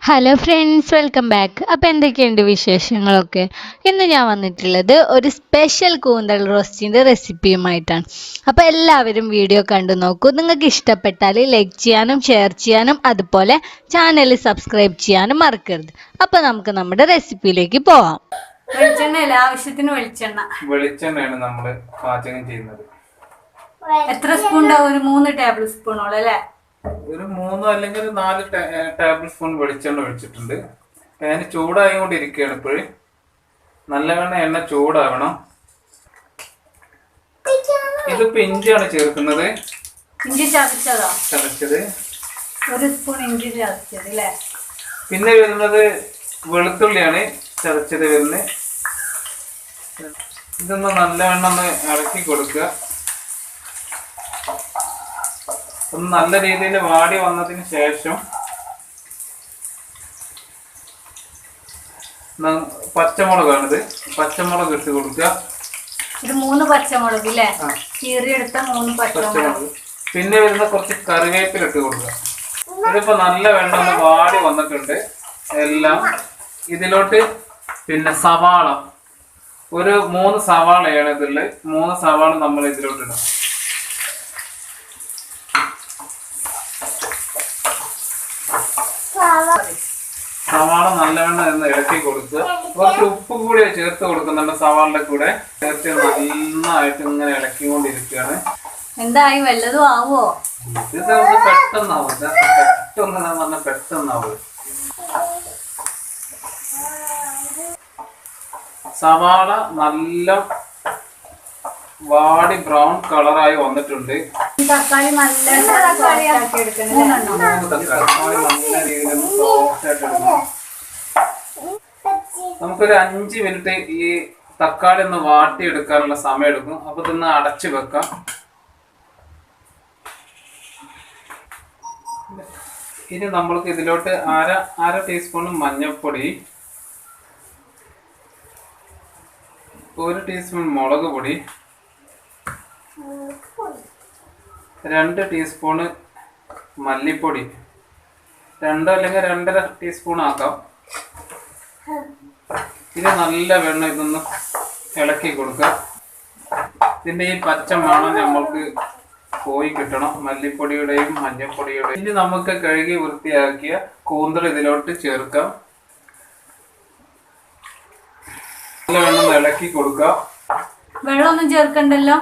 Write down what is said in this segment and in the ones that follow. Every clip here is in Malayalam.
Hello friends, welcome back. അപ്പോൾ എന്തൊക്കെയുണ്ട് വിശേഷങ്ങളൊക്കെ? ഇന്ന് ഞാൻ വന്നിട്ടുള്ളത് ഒരു സ്പെഷ്യൽ കൂന്തൽ റോസ്റ്റിൻ്റെ റെസിപ്പിയുമായിട്ടാണ്. അപ്പോൾ എല്ലാവരും വീഡിയോ കണ്ടു നോക്കൂ. നിങ്ങൾക്ക് ഇഷ്ടപ്പെട്ടാൽ ലൈക്ക് ചെയ്യാനും ഷെയർ ചെയ്യാനും അതുപോലെ ചാനൽ സബ്സ്ക്രൈബ് ചെയ്യാനും മറക്കരുത്. അപ്പോൾ നമുക്ക് നമ്മുടെ റെസിപ്പിയിലേക്ക് പോവാം. ആവശ്യത്തിന് വെളിച്ചെണ്ണയാണ് നമ്മൾ പാചകം ചെയ്യുന്നത്. എത്ര സ്പൂൺ ഉണ്ടാവും? ഒരു 3 ടേബിൾ സ്പൂണോളം അല്ലേ? ഒരു 3 അല്ലെങ്കിൽ ഒരു 4 ടേബിൾ സ്പൂൺ വെളിച്ചെണ്ണ ഒഴിച്ചിട്ടുണ്ട്. പാന് ചൂടായിക്കൊണ്ടിരിക്കുകയാണ്. ഇപ്പോഴും നല്ലവണ്ണം എണ്ണ ചൂടാവണം. ഇതിപ്പോ ഇഞ്ചിയാണ് ചേർക്കുന്നത്. ഇഞ്ചി ചതച്ചത് 1 സ്പൂൺ ഇഞ്ചി ചതച്ചത് അല്ലേ? പിന്നെ വരുന്നത് വെളുത്തുള്ളിയാണ് ചതച്ചത് വരുന്നത്. ഇതൊന്ന് നല്ലവണ്ണം ഒന്ന് ഇളക്കി കൊടുക്കുക. ഒന്ന് നല്ല രീതിയിൽ വാടി വന്നതിന് ശേഷം പച്ചമുളകാണിത്. പച്ചമുളക് ഇട്ട് കൊടുക്കുക. ഒരു 3 പച്ചമുളക് അല്ലേ? കീറിയെടുത്ത 3 പച്ചമുളക്. പിന്നെ വരുന്ന കുറച്ച് കറിവേപ്പില ഇട്ട് കൊടുക്കുക. ഇതിപ്പോ നല്ല വെള്ളം ഒന്ന് വാടി വന്നിട്ടുണ്ട് എല്ലാം. ഇതിലോട്ട് പിന്നെ സവാള, ഒരു 3 സവാളയാണ് ഇതില്. 3 സവാള നമ്മൾ ഇതിലോട്ട് ഇടാം. സവാള നല്ലവണ്ണം എന്ന് ഇളക്കി കൊടുക്കുക. കുറച്ച് ഉപ്പ് കൂടി ചേർത്ത് കൊടുക്കുന്നുണ്ട് സവാളിന്റെ കൂടെ. ചേർത്ത് നന്നായിട്ട് ഇങ്ങനെ ഇളക്കിക്കൊണ്ടിരിക്കുകയാണ്. എന്തായി, വല്ലതും ആവോ? ഇത് നമുക്ക് പെട്ടെന്നാവും. പെട്ടെന്നാവും. സവാള നല്ല വാടി ബ്രൗൺ കളറായി വന്നിട്ടുണ്ട്. തക്കാളി നല്ല നമുക്കൊരു 5 മിനിറ്റ് ഈ തക്കാളി ഒന്ന് വാട്ടിയെടുക്കാനുള്ള സമയം എടുക്കും. അപ്പൊ ഇതൊന്ന് അടച്ചു വെക്കാം. ഇനി നമ്മൾക്ക് ഇതിലോട്ട് അര ടീസ്പൂൺ മഞ്ഞൾപ്പൊടി, 1 ടീസ്പൂൺ മുളക് പൊടി, 2 ടീസ്പൂണ് മല്ലിപ്പൊടി, 2 അല്ലെങ്കിൽ 2.5 ടീസ്പൂൺ ആക്കാം. ഇത് നല്ല വെള്ളം ഇതൊന്ന് ഇളക്കി കൊടുക്കുക. ഇതിൻ്റെ ഈ പച്ച മണം നമ്മൾക്ക് പോയി കിട്ടണം, മല്ലിപ്പൊടിയുടെയും മഞ്ഞൾപ്പൊടിയുടെയും. ഇനി നമുക്ക് കഴുകി വൃത്തിയാക്കിയ കൂന്തൽ ഇതിലോട്ട് ചേർക്കാം. നല്ല വെള്ളം ഇളക്കി കൊടുക്കുക. വെള്ളമൊന്നും ചേർക്കണ്ടല്ലോ?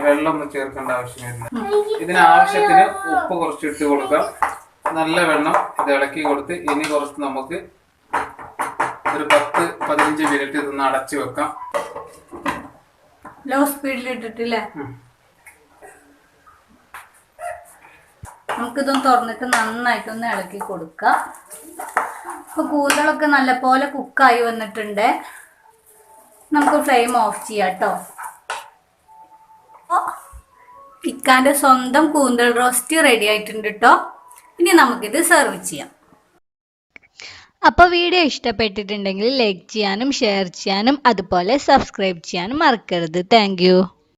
വെള്ളമൊന്നും ചേർക്കേണ്ട ആവശ്യമില്ല. ഇതിന് ആവശ്യത്തിന് ഉപ്പ് കുറച്ച് ഇട്ട് കൊടുക്കാം. നല്ല വെള്ളം ഇത് ഇളക്കി കൊടുത്ത് ഇനി കുറച്ച് നമുക്ക് ഒരു 10-15 മിനിറ്റ് ഇതൊന്ന് അടച്ചു വെക്കാം. ലോ സ്പീഡിൽ ഇട്ടിട്ടില്ലേ? നമുക്കിതൊന്ന് തുറന്നിട്ട് നന്നായിട്ടൊന്ന് ഇളക്കി കൊടുക്കാം. ഇപ്പൊ കൂന്തളൊക്കെ നല്ലപോലെ കുക്കായി വന്നിട്ടുണ്ട്. നമുക്ക് ഫ്ലെയിം ഓഫ് ചെയ്യാം കേട്ടോ. ഇക്കാൻ്റെ സ്വന്തം കൂന്തൽ റോസ്റ്റ് റെഡി ആയിട്ടുണ്ട് കേട്ടോ. ഇനി നമുക്കിത് സെർവ് ചെയ്യാം. അപ്പോൾ വീഡിയോ ഇഷ്ടപ്പെട്ടിട്ടുണ്ടെങ്കിൽ ലൈക്ക് ചെയ്യാനും ഷെയർ ചെയ്യാനും അതുപോലെ സബ്സ്ക്രൈബ് ചെയ്യാനും മറക്കരുത്. താങ്ക്